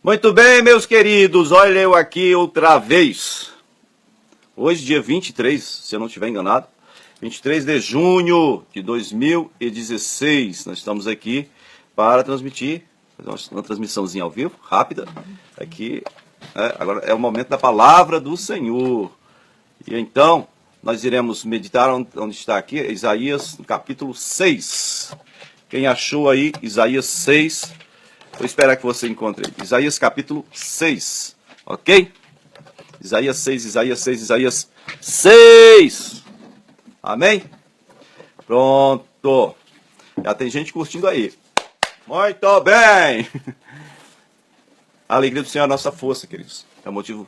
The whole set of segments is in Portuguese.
Muito bem, meus queridos, olha eu aqui outra vez. Hoje, dia 23, se eu não estiver enganado, 23 de junho de 2016, nós estamos aqui para transmitir, fazer uma transmissãozinha ao vivo, rápida, aqui, agora é o momento da palavra do Senhor. E então, nós iremos meditar onde está aqui, Isaías, no capítulo 6. Quem achou aí, Isaías 6, vou esperar que você encontre Isaías capítulo 6, ok? Isaías 6, Isaías 6, Isaías 6. Amém? Pronto. Já tem gente curtindo aí. Muito bem. A alegria do Senhor é a nossa força, queridos. É um motivo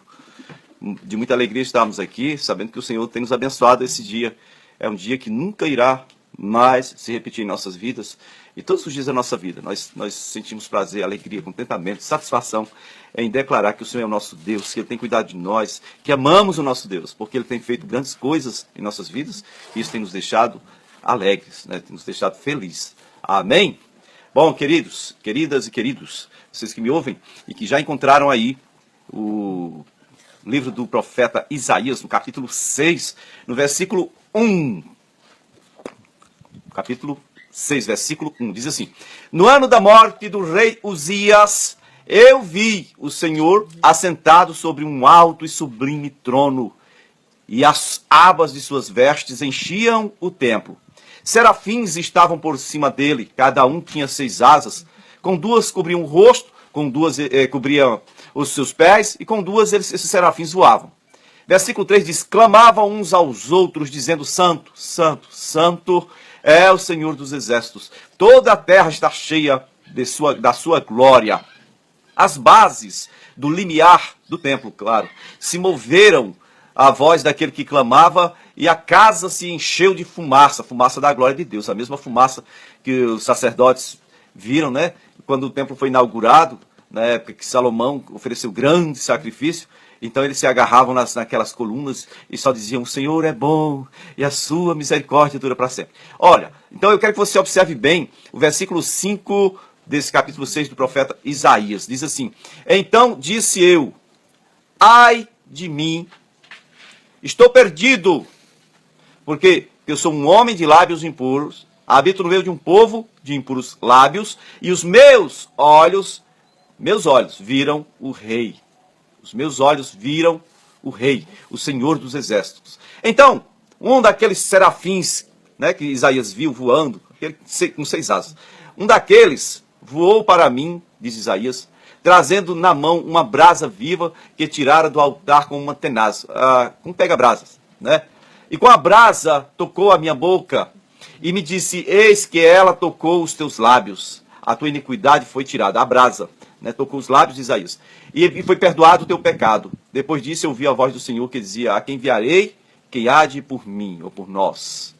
de muita alegria estarmos aqui, sabendo que o Senhor tem nos abençoado esse dia. É um dia que nunca irá mais se repetir em nossas vidas. E todos os dias da nossa vida, nós sentimos prazer, alegria, contentamento, satisfação em declarar que o Senhor é o nosso Deus, que Ele tem cuidado de nós, que amamos o nosso Deus, porque Ele tem feito grandes coisas em nossas vidas, e isso tem nos deixado alegres, né? Tem nos deixado felizes. Amém? Bom, queridos, queridas e queridos, vocês que me ouvem e que já encontraram aí o livro do profeta Isaías, no capítulo 6, no versículo 1. Capítulo 6, versículo 1, diz assim: No ano da morte do rei Uzias, eu vi o Senhor assentado sobre um alto e sublime trono, e as abas de suas vestes enchiam o templo. Serafins estavam por cima dele, cada um tinha 6 asas, com 2 cobriam o rosto, com 2 cobriam os seus pés, e com 2 esses serafins voavam. Versículo 3 diz: Clamavam uns aos outros, dizendo: Santo, Santo, Santo é o Senhor dos exércitos. Toda a terra está cheia da sua glória. As bases do limiar do templo, claro, se moveram à voz daquele que clamava, e a casa se encheu de fumaça, fumaça da glória de Deus. A mesma fumaça que os sacerdotes viram, né, quando o templo foi inaugurado, na época que Salomão ofereceu grande sacrifício. Então eles se agarravam naquelas colunas e só diziam: o Senhor é bom e a sua misericórdia dura para sempre. Olha, então eu quero que você observe bem o versículo 5 desse capítulo 6 do profeta Isaías. Diz assim: Então disse eu: ai de mim, estou perdido, porque eu sou um homem de lábios impuros, habito no meio de um povo de impuros lábios, e os meus olhos viram o Rei. Os meus olhos viram o Rei, o Senhor dos exércitos. Então, um daqueles serafins, né, que Isaías viu voando, com 6 asas, um daqueles voou para mim, diz Isaías, trazendo na mão uma brasa viva que tirara do altar com uma tenaz, com pega-brasas, né? E com a brasa tocou a minha boca e me disse: eis que ela tocou os teus lábios, a tua iniquidade foi tirada. A brasa, né, tocou os lábios de Isaías, e foi perdoado o teu pecado. Depois disso eu ouvi a voz do Senhor que dizia: a quem enviarei? Quem há de ir por mim ou por nós?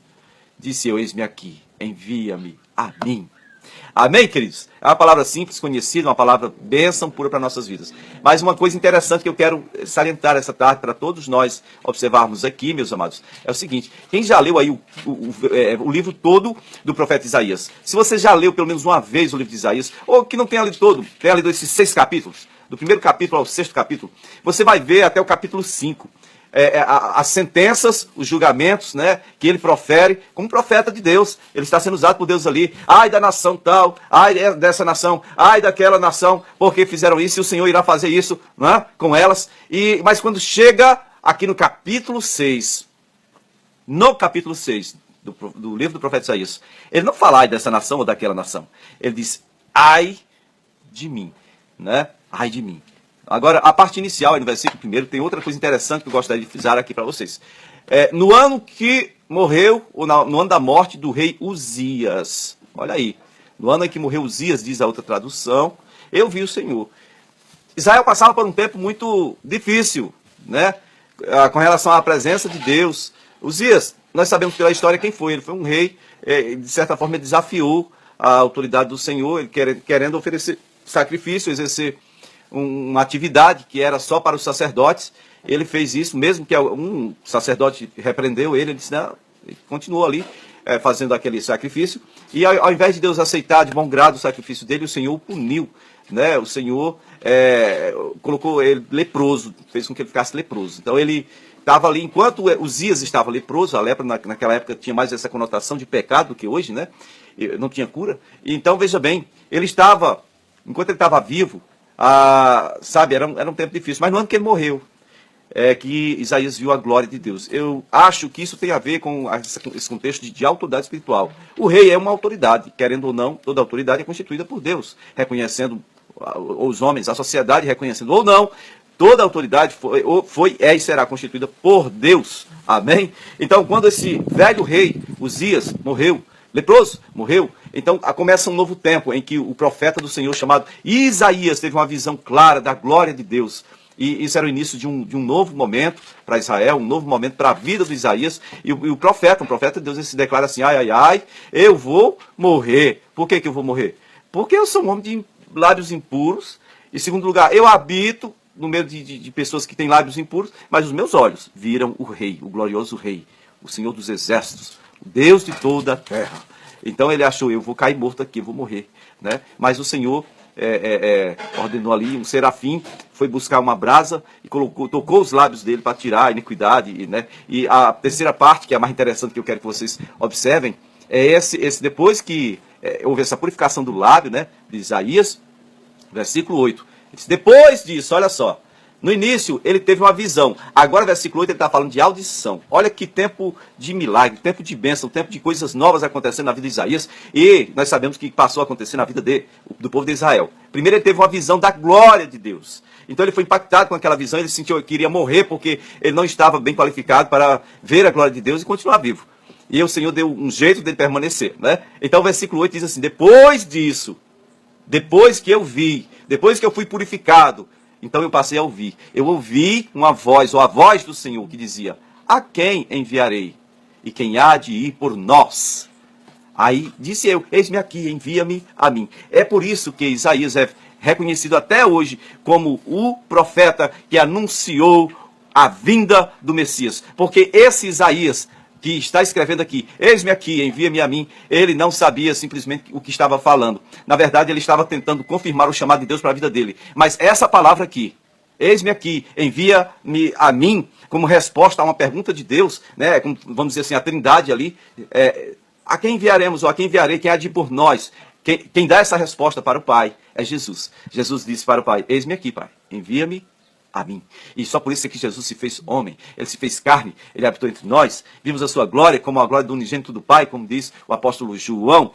Disse eu: eis-me aqui, envia-me a mim. Amém, queridos? É uma palavra simples, conhecida, uma palavra bênção pura para nossas vidas. Mas uma coisa interessante que eu quero salientar essa tarde para todos nós observarmos aqui, meus amados, é o seguinte: quem já leu aí o livro todo do profeta Isaías? Se você já leu pelo menos uma vez o livro de Isaías, ou que não tenha lido todo, tenha lido esses 6 capítulos, do primeiro capítulo ao 6º capítulo, você vai ver até o capítulo 5. As sentenças, os julgamentos, né, que ele profere como profeta de Deus. Ele está sendo usado por Deus ali. Ai da nação tal, ai dessa nação, ai daquela nação, porque fizeram isso, e o Senhor irá fazer isso, né, com elas. Mas quando chega aqui no capítulo 6, do livro do profeta Isaías, ele não fala ai dessa nação ou daquela nação. Ele diz: ai de mim, né? Ai de mim. Agora, a parte inicial, aí no versículo 1, tem outra coisa interessante que eu gostaria de frisar aqui para vocês. No ano que morreu, ou no ano da morte do rei Uzias, olha aí, no ano em que morreu Uzias, diz a outra tradução, eu vi o Senhor. Israel passava por um tempo muito difícil, né, com relação à presença de Deus. Uzias, nós sabemos pela história quem foi. Ele foi um rei, de certa forma ele desafiou a autoridade do Senhor, ele querendo oferecer sacrifício, exercer uma atividade que era só para os sacerdotes. Ele fez isso, mesmo que um sacerdote repreendeu ele disse: não, ele continuou ali fazendo aquele sacrifício, e ao invés de Deus aceitar de bom grado o sacrifício dele, o Senhor o puniu né, o Senhor colocou ele leproso, fez com que ele ficasse leproso. Então ele estava ali, enquanto Uzias estava leproso, a lepra naquela época tinha mais essa conotação de pecado do que hoje, né? Não tinha cura. Então, veja bem, ele estava, enquanto ele estava vivo, sabe, era um tempo difícil, mas no ano que ele morreu, que Isaías viu a glória de Deus. Eu acho que isso tem a ver com esse contexto de autoridade espiritual. O rei é uma autoridade, querendo ou não, toda autoridade é constituída por Deus, reconhecendo os homens, a sociedade reconhecendo ou não, toda autoridade é e será constituída por Deus. Amém? Então, quando esse velho rei, Uzias, morreu, leproso, morreu, então começa um novo tempo em que o profeta do Senhor, chamado Isaías, teve uma visão clara da glória de Deus. E isso era o início de um novo momento para Israel, um novo momento para a vida de Isaías. E o profeta de Deus, ele se declara assim: ai, eu vou morrer. Por que eu vou morrer? Porque eu sou um homem de lábios impuros. Em segundo lugar, eu habito no meio de pessoas que têm lábios impuros, mas os meus olhos viram o rei, o glorioso rei, o Senhor dos exércitos, o Deus de toda a terra. Então ele achou: eu vou cair morto aqui, eu vou morrer, né? Mas o Senhor ordenou ali, um serafim foi buscar uma brasa e tocou os lábios dele para tirar a iniquidade, né? E a terceira parte, que é a mais interessante, que eu quero que vocês observem, é esse depois que houve essa purificação do lábio, né, de Isaías, versículo 8. Depois disso, olha só, no início ele teve uma visão, agora versículo 8 ele está falando de audição. Olha que tempo de milagre, tempo de bênção, tempo de coisas novas acontecendo na vida de Isaías, e nós sabemos o que passou a acontecer na vida do povo de Israel. Primeiro ele teve uma visão da glória de Deus, então ele foi impactado com aquela visão, ele sentiu que iria morrer porque ele não estava bem qualificado para ver a glória de Deus e continuar vivo. E o Senhor deu um jeito dele permanecer, né? Então o versículo 8 diz assim: depois disso, depois que eu vi, depois que eu fui purificado, então eu passei a ouvir. Eu ouvi uma voz, ou a voz do Senhor, que dizia: a quem enviarei? E quem há de ir por nós? Aí disse eu: eis-me aqui, envia-me a mim. É por isso que Isaías é reconhecido até hoje como o profeta que anunciou a vinda do Messias. Porque esse Isaías que está escrevendo aqui, eis-me aqui, envia-me a mim, ele não sabia simplesmente o que estava falando. Na verdade, ele estava tentando confirmar o chamado de Deus para a vida dele. Mas essa palavra aqui, eis-me aqui, envia-me a mim, como resposta a uma pergunta de Deus, né, como, vamos dizer assim, a trindade ali, a quem enviaremos, ou a quem enviarei, quem há de ir por nós? Quem dá essa resposta para o Pai é Jesus. Jesus disse para o Pai: eis-me aqui, Pai, envia-me a mim. E só por isso é que Jesus se fez homem, ele se fez carne, ele habitou entre nós, vimos a sua glória como a glória do unigênito do Pai, como diz o apóstolo João,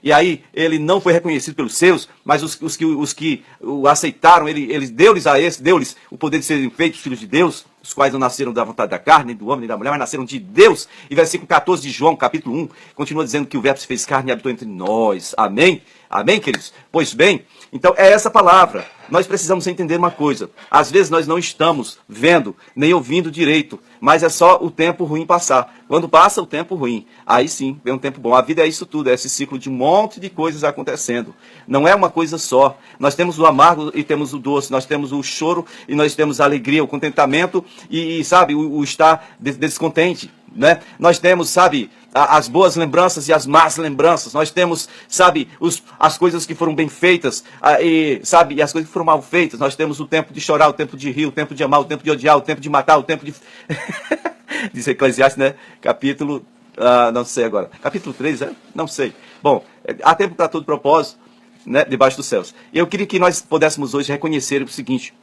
e aí ele não foi reconhecido pelos seus, mas os que o aceitaram, ele deu-lhes o poder de serem feitos filhos de Deus, os quais não nasceram da vontade da carne, nem do homem, nem da mulher, mas nasceram de Deus. E versículo 14 de João, capítulo 1, continua dizendo que o verbo se fez carne e habitou entre nós. Amém? Amém, queridos? Pois bem, então é essa palavra. Nós precisamos entender uma coisa. Às vezes nós não estamos vendo, nem ouvindo direito, mas é só o tempo ruim passar. Quando passa o tempo ruim, aí sim, vem um tempo bom. A vida é isso tudo, é esse ciclo de um monte de coisas acontecendo. Não é uma coisa só. Nós temos o amargo e temos o doce, nós temos o choro e nós temos a alegria, o contentamento e sabe, o estar descontente, né? Nós temos, sabe, as boas lembranças e as más lembranças. Nós temos, sabe, as coisas que foram bem feitas e as coisas que foram mal feitas. Nós temos o tempo de chorar, o tempo de rir, o tempo de amar, o tempo de odiar, o tempo de matar, o tempo de... Diz Eclesiastes, né? Capítulo, não sei agora. Capítulo 3, não sei. Bom, há tempo para todo propósito, né? Debaixo dos céus. E eu queria que nós pudéssemos hoje reconhecer o seguinte: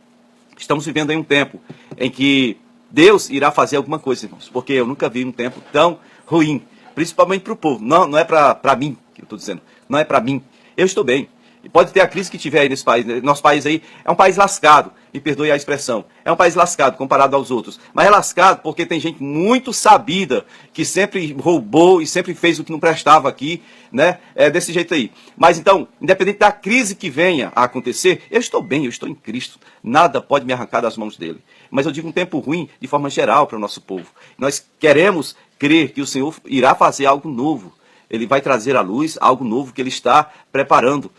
estamos vivendo em um tempo em que Deus irá fazer alguma coisa, irmãos. Porque eu nunca vi um tempo tão ruim, principalmente para o povo. Não é para mim que eu estou dizendo. Não é para mim. Eu estou bem. E pode ter a crise que tiver aí nesse país. Nosso país aí é um país lascado. Me perdoe a expressão. É um país lascado comparado aos outros. Mas é lascado porque tem gente muito sabida que sempre roubou e sempre fez o que não prestava aqui, né? É desse jeito aí. Mas então, independente da crise que venha a acontecer, eu estou bem, eu estou em Cristo. Nada pode me arrancar das mãos dele. Mas eu digo um tempo ruim de forma geral para o nosso povo. Nós queremos crer que o Senhor irá fazer algo novo. Ele vai trazer à luz algo novo que ele está preparando,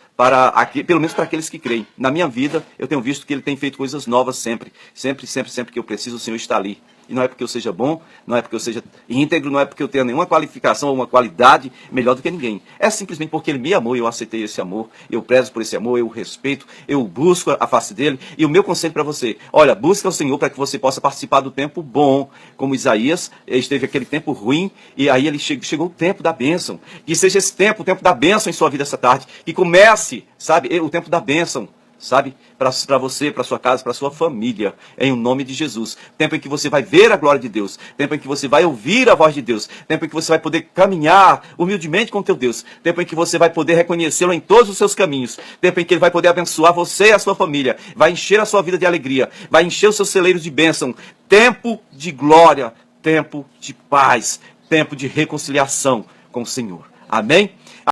pelo menos para aqueles que creem. Na minha vida, eu tenho visto que ele tem feito coisas novas sempre. Sempre que eu preciso, o Senhor está ali. E não é porque eu seja bom, não é porque eu seja íntegro, não é porque eu tenha nenhuma qualificação ou uma qualidade melhor do que ninguém. É simplesmente porque ele me amou e eu aceitei esse amor. Eu prezo por esse amor, eu o respeito, eu busco a face dele. E o meu conselho para você, olha, busca o Senhor para que você possa participar do tempo bom. Como Isaías, esteve aquele tempo ruim e aí ele chegou o tempo da bênção. Que seja esse tempo, o tempo da bênção em sua vida essa tarde. Que comece, sabe, o tempo da bênção. Sabe, para você, para sua casa, para sua família, em nome de Jesus. Tempo em que você vai ver a glória de Deus, tempo em que você vai ouvir a voz de Deus, tempo em que você vai poder caminhar humildemente com teu Deus, tempo em que você vai poder reconhecê-lo em todos os seus caminhos, tempo em que ele vai poder abençoar você e a sua família, vai encher a sua vida de alegria, vai encher os seus celeiros de bênção, tempo de glória, tempo de paz, tempo de reconciliação com o Senhor. Amém?